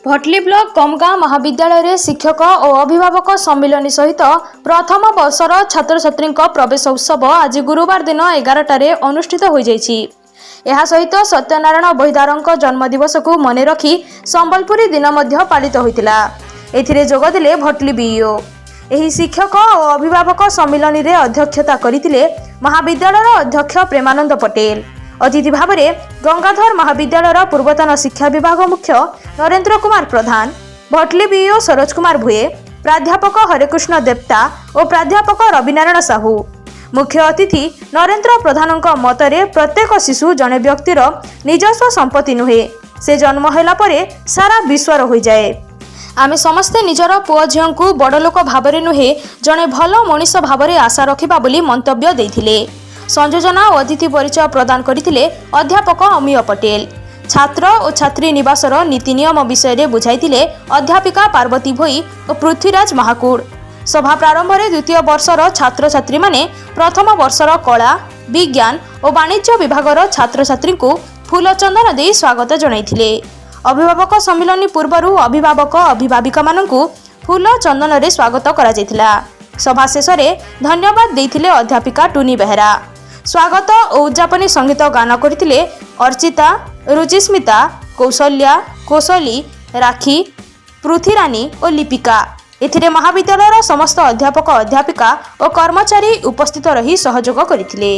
Bhatli block कमगाँ महाविद्यालय शिक्षक और अभिभावक सम्मिलन सहित प्रथम वर्षर छात्र छात्री प्रवेश उत्सव आज गुरुवार दिन 11टार अनुष्ठित हो यह सहित सत्यनारायण बहिदार जन्मदिवस को मन रखी संबलपुरी दिन पालित होता। एथिरे जोगदेले भटली बीईओ एही शिक्षक और अभिभावक सम्मिलन में अध्यक्षता करथिले महाविद्यालय अध्यक्ष प्रेमानंद पटेल। अतिथि भाव में गंगाधर महाविद्यालय पूर्वतन शिक्षा विभाग मुख्य नरेंद्र कुमार प्रधान, भटली बीईओ सरोज कुमार भुए, प्राध्यापक हरेकृष्ण देवता और प्राध्यापक रविनारायण साहू। मुख्य अतिथि नरेंद्र प्रधान मतरे प्रत्येक शिशु जड़े व्यक्तिर निजस्व संपत्ति नुहे, से जन्म होला परे सारा विश्वर हो जाए। आमे समस्ते निजर पुओ झियो को बड़ लोक भाव नुहे जड़े भल मनीष भाव आशा रखा बोली मंतव्य देथिले। संयोजना और अतिथि परिचय प्रदान करथिले अध्यापक अमीय पटेल। छात्र और छात्री निवासर नीति नियम विषय में बुझाइथिले अध्यापिका पार्वती भोई और पृथ्वीराज महाकूड़। सभा प्रारंभ में द्वितीय वर्षर छात्र छात्री माने प्रथम वर्षर कला विज्ञान और वाणिज्य विभागर छात्र छात्री को फूल चंदन दे स्वागत जणाइथिले। अभिभावक सम्मिलन पूर्व अभिभावक अभिभाविका मानकु फूल चंदन रे स्वागत करा जायथिला। सभा शेष में धन्यवाद देथिले अध्यापिका टुनी बेहरा। स्वागत और उद्यापनी संगीत गान करथिले अर्चिता, रुचिस्मिता, कौशल्या, कौशली, राखी, पृथ्वीरानी और लिपिका। एथिरे महाविद्यालयर समस्त अध्यापक अध्यापिका और कर्मचारी उपस्थित रही सहयोग करथिले।